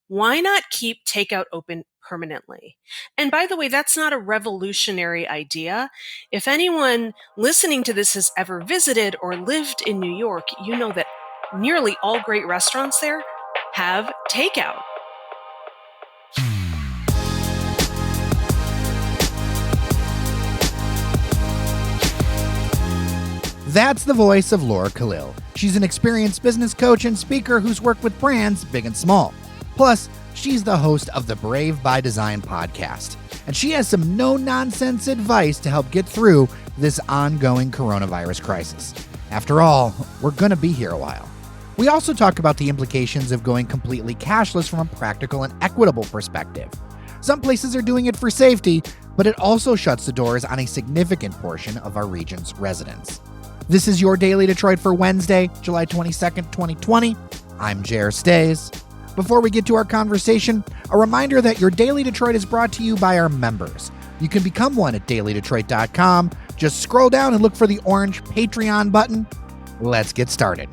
why not keep takeout open permanently? And by the way, that's not a revolutionary idea. If anyone listening to this has ever visited or lived in New York, you know that nearly all great restaurants there have takeout. That's the voice of Laura Khalil. She's an experienced business coach and speaker who's worked with brands big and small. Plus, she's the host of the Brave by Design podcast, and she has some no-nonsense advice to help get through this ongoing coronavirus crisis. After all, we're going to be here a while. We also talk about the implications of going completely cashless from a practical and equitable perspective. Some places are doing it for safety, but it also shuts the doors on a significant portion of our region's residents. This is your Daily Detroit for Wednesday, July 22nd, 2020. I'm Jer Stays. Before we get to our conversation, a reminder that your Daily Detroit is brought to you by our members. You can become one at dailydetroit.com. Just scroll down and look for the orange Patreon button. Let's get started.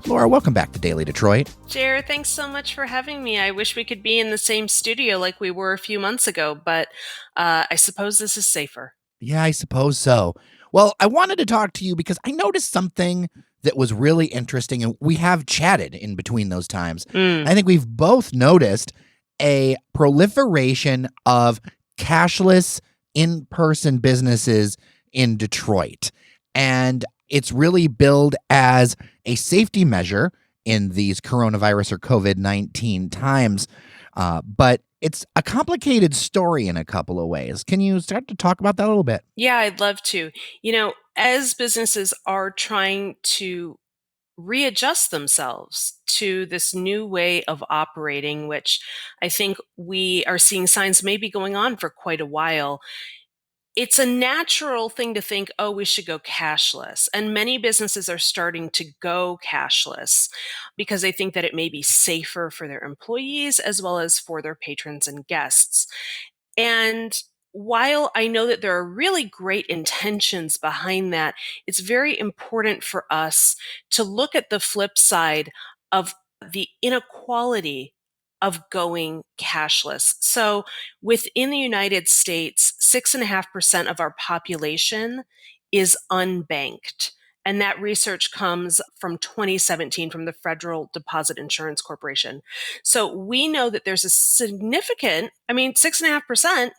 Laura, welcome back to Daily Detroit. Jer, thanks so much for having me. I wish we could be in the same studio like we were a few months ago, but I suppose this is safer. Yeah, I suppose so. Well, I wanted to talk to you because I noticed something that was really interesting, and we have chatted in between those times. I think we've both noticed a proliferation of cashless in-person businesses in Detroit. And it's really billed as a safety measure in these coronavirus or COVID-19 times. But it's a complicated story in a couple of ways. Can you start to talk about that a little bit? Yeah, I'd love to. As businesses are trying to readjust themselves to this new way of operating, which I think we are seeing signs may be going on for quite a while, it's a natural thing to think, oh, we should go cashless. And many businesses are starting to go cashless because they think that it may be safer for their employees as well as for their patrons and guests. And while I know that there are really great intentions behind that, it's very important for us to look at the flip side of the inequality of going cashless. So within the United States, 6.5% of our population is unbanked. And that research comes from 2017 from the Federal Deposit Insurance Corporation. So we know that there's a significant, 6.5%,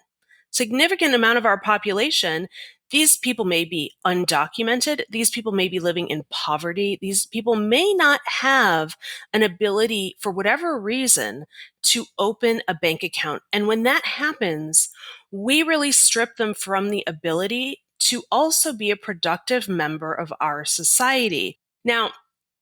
significant amount of our population. These people may be undocumented. These people may be living in poverty. These people may not have an ability, for whatever reason, to open a bank account. And when that happens, we really strip them from the ability to also be a productive member of our society. Now,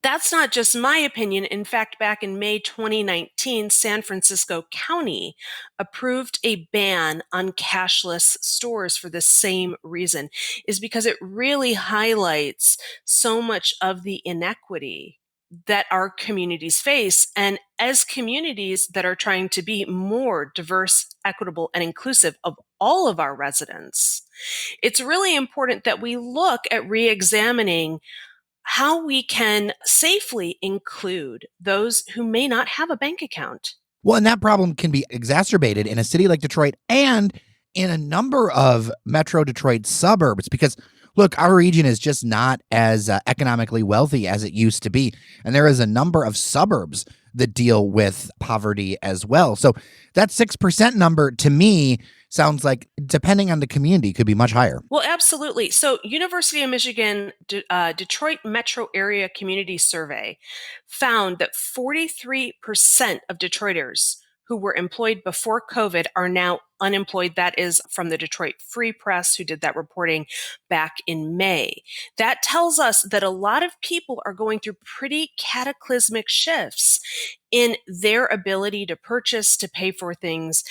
that's not just my opinion. In fact, back in May 2019, San Francisco County approved a ban on cashless stores for the same reason, is because it really highlights so much of the inequity that our communities face. And as communities that are trying to be more diverse, equitable, and inclusive of all of our residents, it's really important that we look at re-examining how we can safely include those who may not have a bank account. Well, and that problem can be exacerbated in a city like Detroit and in a number of Metro Detroit suburbs because, look, our region is just not as economically wealthy as it used to be. And there is a number of suburbs that deal with poverty as well. So that 6% number to me sounds like, depending on the community, could be much higher. Well, absolutely. So University of Michigan Detroit Metro Area Community Survey found that 43% of Detroiters who were employed before COVID are now unemployed. That is from the Detroit Free Press, who did that reporting back in May. That tells us that a lot of people are going through pretty cataclysmic shifts in their ability to purchase, to pay for things.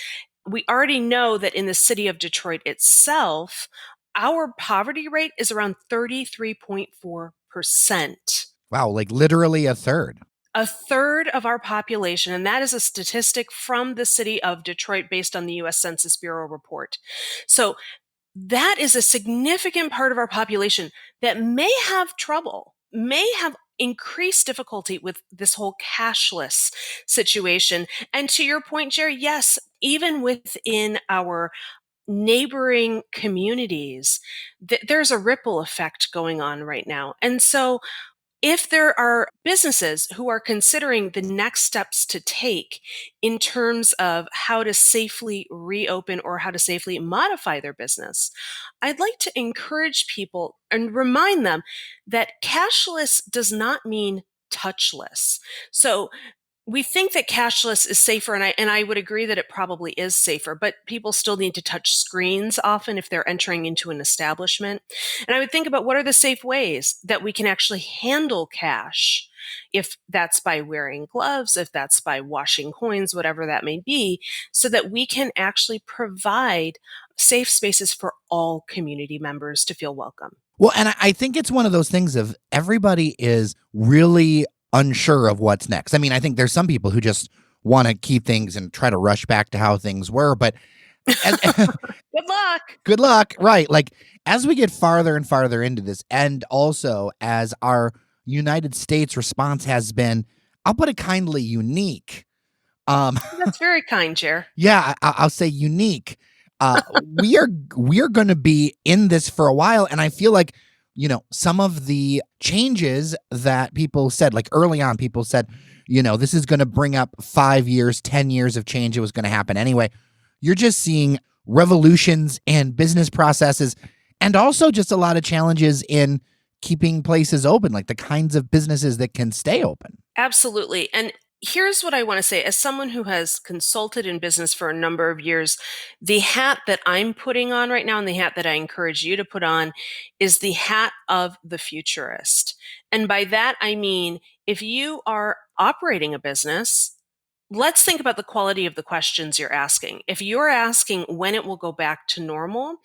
We already know that in the city of Detroit itself, our poverty rate is around 33.4%. Wow, like literally a third. A third of our population, and that is a statistic from the city of Detroit based on the U.S. Census Bureau report. So that is a significant part of our population that may have trouble, may have increased difficulty with this whole cashless situation. And to your point, Jerry, yes, even within our neighboring communities, there's a ripple effect going on right now. And so if there are businesses who are considering the next steps to take in terms of how to safely reopen or how to safely modify their business, I'd like to encourage people and remind them that cashless does not mean touchless. So we think that cashless is safer, and I would agree that it probably is safer, but people still need to touch screens often if they're entering into an establishment. And I would think about what are the safe ways that we can actually handle cash, if that's by wearing gloves, if that's by washing coins, whatever that may be, so that we can actually provide safe spaces for all community members to feel welcome. Well, and I think it's one of those things of everybody is really unsure of what's next. I mean, I think there's some people who just want to keep things and try to rush back to how things were, but and, Good luck. good luck. Right. Like as we get farther and farther into this, and also as our United States response has been, I'll put it kindly, unique. Um, That's very kind, Jer. yeah, I'll say unique. Uh, we are going to be in this for a while, and I feel like some of the changes that people said, like early on, people said, this is going to bring up 5 years, 10 years of change. It was going to happen anyway. You're just seeing revolutions in business processes, and also just a lot of challenges in keeping places open, like the kinds of businesses that can stay open. Absolutely. And here's what I want to say. As someone who has consulted in business for a number of years, the hat that I'm putting on right now and the hat that I encourage you to put on is the hat of the futurist. And by that, I mean, if you are operating a business, let's think about the quality of the questions you're asking. If you're asking when it will go back to normal,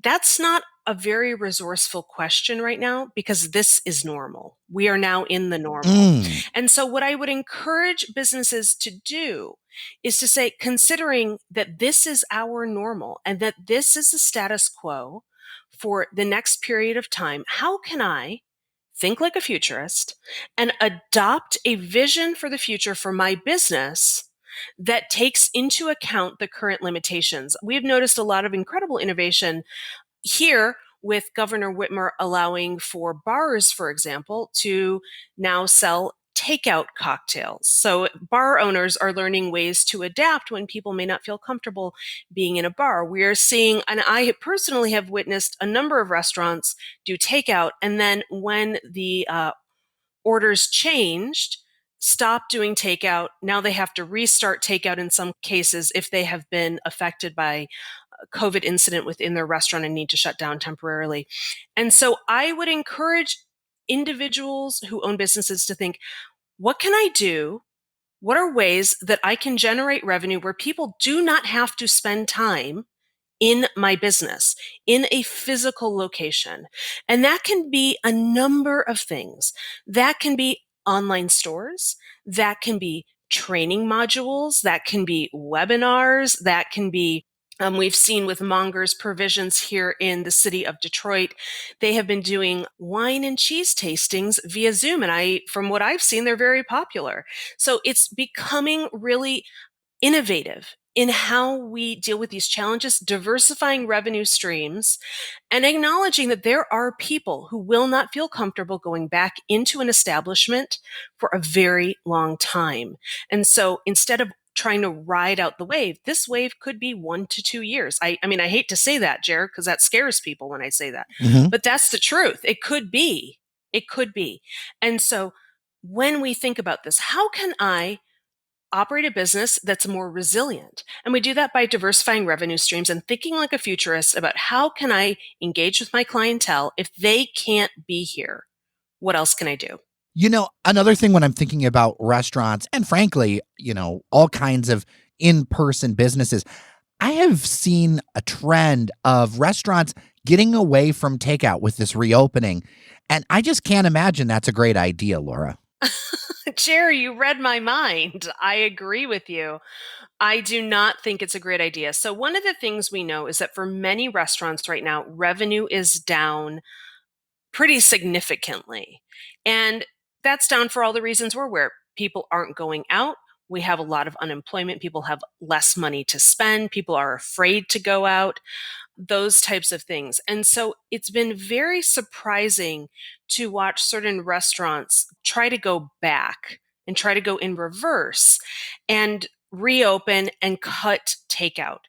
that's not a very resourceful question right now because this is normal. We are now in the normal. Mm. And so, what I would encourage businesses to do is to say, considering that this is our normal and that this is the status quo for the next period of time, how can I think like a futurist and adopt a vision for the future for my business that takes into account the current limitations? We've noticed a lot of incredible innovation here with Governor Whitmer allowing for bars, for example, to now sell takeout cocktails. So bar owners are learning ways to adapt when people may not feel comfortable being in a bar. We are seeing, and I personally have witnessed a number of restaurants do takeout, and then when the orders changed, stop doing takeout. Now they have to restart takeout in some cases if they have been affected by COVID incident within their restaurant and need to shut down temporarily. And so I would encourage individuals who own businesses to think, what can I do? What are ways that I can generate revenue where people do not have to spend time in my business, in a physical location? And that can be a number of things. That can be online stores, that can be training modules, that can be webinars, that can be we've seen with Monger's Provisions here in the city of Detroit, they have been doing wine and cheese tastings via Zoom. And from what I've seen, they're very popular. So it's becoming really innovative in how we deal with these challenges, diversifying revenue streams, and acknowledging that there are people who will not feel comfortable going back into an establishment for a very long time. And so instead of trying to ride out the wave, this wave could be 1 to 2 years. I mean, I hate to say that, Jared, because that scares people when I say that, Mm-hmm. but that's the truth. It could be. It could be. And so when we think about this, how can I operate a business that's more resilient? And we do that by diversifying revenue streams and thinking like a futurist about how can I engage with my clientele if they can't be here? What else can I do? Another thing when I'm thinking about restaurants and frankly, all kinds of in-person businesses, I have seen a trend of restaurants getting away from takeout with this reopening. And I just can't imagine that's a great idea, Laura. Jerry, you read my mind. I agree with you. I do not think it's a great idea. So, one of the things we know is that for many restaurants right now, revenue is down pretty significantly. And that's down for all the reasons we're aware. People aren't going out. We have a lot of unemployment. People have less money to spend. People are afraid to go out, those types of things. And so it's been very surprising to watch certain restaurants try to go back and try to go in reverse and reopen and cut takeout.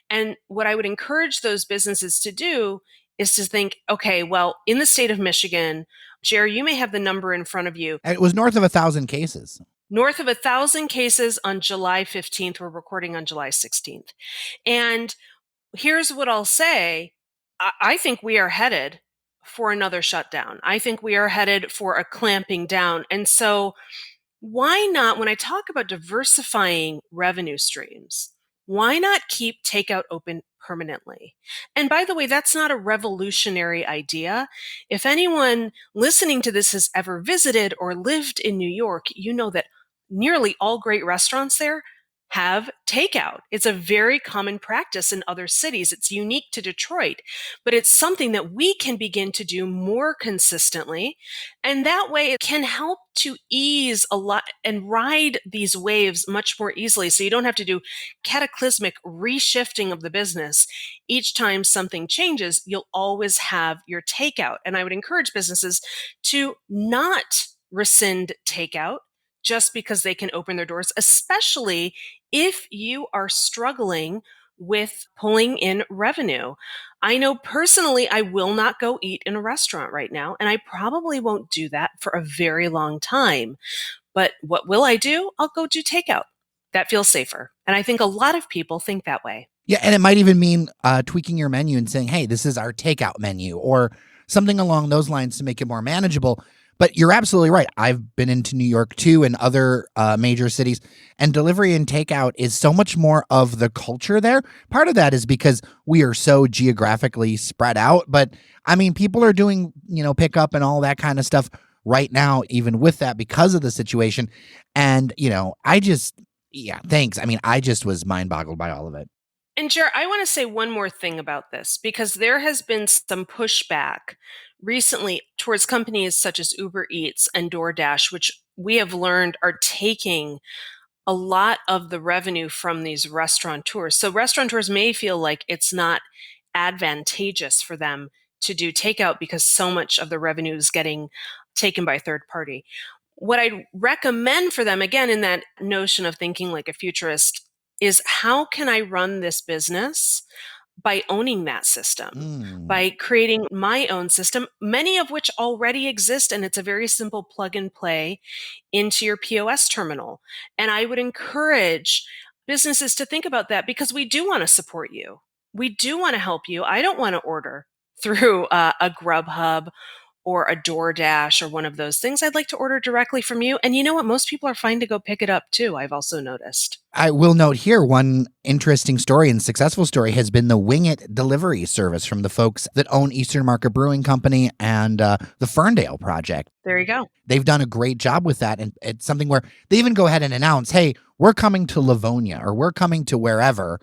And what I would encourage those businesses to do is to think, okay, well, in the state of Michigan, Jerry, you may have the number in front of you. It was north of 1,000 cases. North of 1,000 cases on July 15th. We're recording on July 16th. And here's what I'll say. I think we are headed for another shutdown. I think we are headed for a clamping down. And so why not, when I talk about diversifying revenue streams, why not keep takeout open permanently? And by the way, that's not a revolutionary idea. If anyone listening to this has ever visited or lived in New York, you know that nearly all great restaurants there have takeout. It's a very common practice in other cities. It's unique to Detroit, but it's something that we can begin to do more consistently. And that way it can help to ease a lot and ride these waves much more easily. So you don't have to do cataclysmic reshifting of the business. Each time something changes, you'll always have your takeout. And I would encourage businesses to not rescind takeout just because they can open their doors, especially if you are struggling with pulling in revenue. I know personally, I will not go eat in a restaurant right now, and I probably won't do that for a very long time. But what will I do? I'll go do takeout. That feels safer. And I think a lot of people think that way. Yeah, and it might even mean tweaking your menu and saying, hey, this is our takeout menu or something along those lines to make it more manageable. But you're absolutely right. I've been into New York too and other major cities, and delivery and takeout is so much more of the culture there. Part of that is because we are so geographically spread out. But I mean, people are doing, pickup and all that kind of stuff right now, even with that, because of the situation. And, thanks. I mean, I just was mind boggled by all of it. And Jer, I want to say one more thing about this because there has been some pushback recently towards companies such as Uber Eats and DoorDash, which we have learned are taking a lot of the revenue from these restaurateurs. So restaurateurs may feel like it's not advantageous for them to do takeout because so much of the revenue is getting taken by a third party. What I'd recommend for them, again, in that notion of thinking like a futurist, is how can I run this business by owning that system, by creating my own system, many of which already exist. And it's a very simple plug and play into your POS terminal. And I would encourage businesses to think about that because we do want to support you. We do want to help you. I don't want to order through a Grubhub or a DoorDash or one of those things. I'd like to order directly from you. And you know what? Most people are fine to go pick it up too, I've also noticed. I will note here one interesting story and successful story has been the Wing It delivery service from the folks that own Eastern Market Brewing Company and the Ferndale Project. There you go. They've done a great job with that. And it's something where they even go ahead and announce, hey, we're coming to Livonia or we're coming to wherever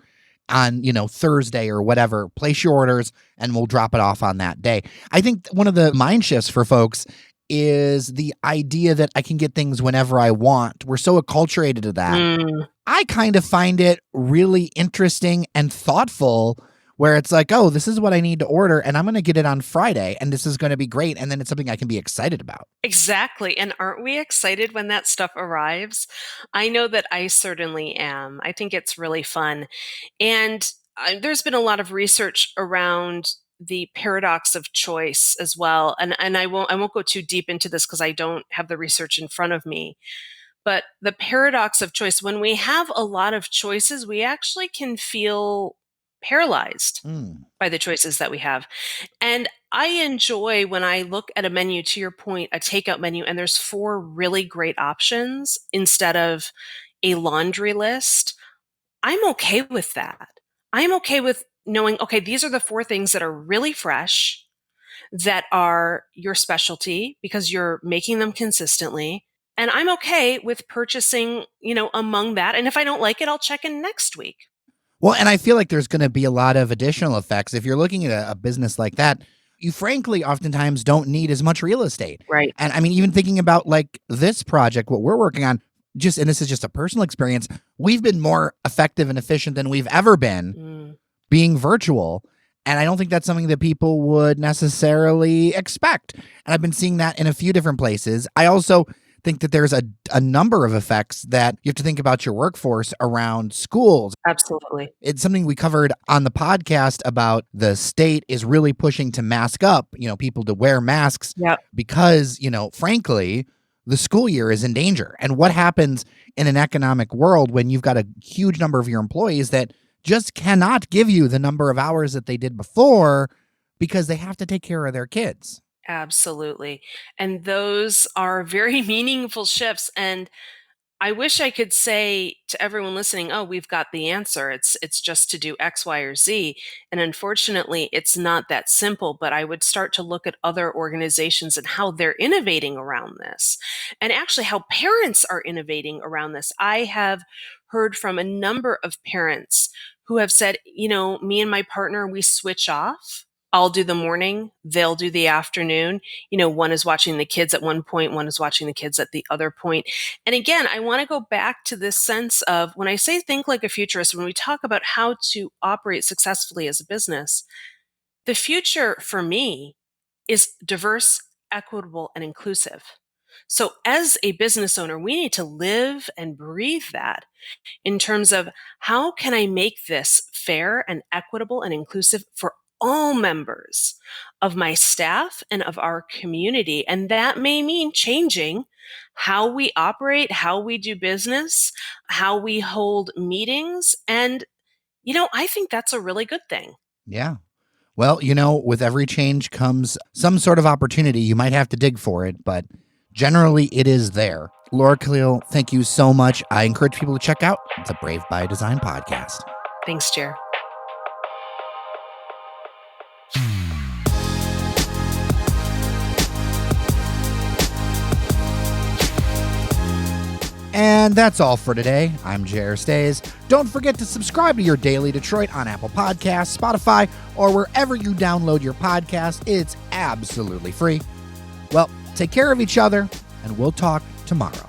on, Thursday or whatever. Place your orders and we'll drop it off on that day. I think one of the mind shifts for folks is the idea that I can get things whenever I want. We're so acculturated to that. I kind of find it really interesting and thoughtful where it's like, oh, this is what I need to order and I'm going to get it on Friday and this is going to be great. And then it's something I can be excited about. Exactly. And aren't we excited when that stuff arrives? I know that I certainly am. I think it's really fun. And there's been a lot of research around the paradox of choice as well. And I won't go too deep into this because I don't have the research in front of me. But the paradox of choice, when we have a lot of choices, we actually can feel paralyzed by the choices that we have. And I enjoy when I look at a menu, to your point, a takeout menu, and there's 4 really great options instead of a laundry list. I'm okay with that. I'm okay with knowing, okay, these are the 4 things that are really fresh, that are your specialty because you're making them consistently. And I'm okay with purchasing, among that. And if I don't like it, I'll check in next week. Well, and I feel like there's going to be a lot of additional effects. If you're looking at a business like that, you frankly oftentimes don't need as much real estate. Right. And I mean, even thinking about like this project, what we're working on, and this is just a personal experience, we've been more effective and efficient than we've ever been Mm, being virtual. And I don't think that's something that people would necessarily expect. And I've been seeing that in a few different places. I also think that there's a number of effects that you have to think about your workforce around schools. absolutely. It's something we covered on the podcast about the state is really pushing to mask up, people to wear masks Yep. because, frankly, the school year is in danger. And what happens in an economic world when you've got a huge number of your employees that just cannot give you the number of hours that they did before because they have to take care of their kids? Absolutely. And those are very meaningful shifts. And I wish I could say to everyone listening, "Oh, we've got the answer. It's just to do X, Y, or Z." And unfortunately, it's not that simple, but I would start to look at other organizations and how they're innovating around this. And actually how parents are innovating around this. I have heard from a number of parents who have said, me and my partner, we switch off. I'll do the morning, they'll do the afternoon. One is watching the kids at one point, one is watching the kids at the other point. And again, I want to go back to this sense of when I say think like a futurist, when we talk about how to operate successfully as a business, the future for me is diverse, equitable, and inclusive. So as a business owner, we need to live and breathe that in terms of how can I make this fair and equitable and inclusive for all members of my staff and of our community. And that may mean changing how we operate, how we do business, how we hold meetings. And, I think that's a really good thing. Yeah. Well, with every change comes some sort of opportunity. You might have to dig for it, but generally it is there. Laura Khalil, thank you so much. I encourage people to check out the Brave by Design podcast. Thanks, Jer. And that's all for today. I'm Jer Stays. Don't forget to subscribe to Your Daily Detroit on Apple Podcasts, Spotify, or wherever you download your podcast. It's absolutely free. Well, take care of each other, and we'll talk tomorrow.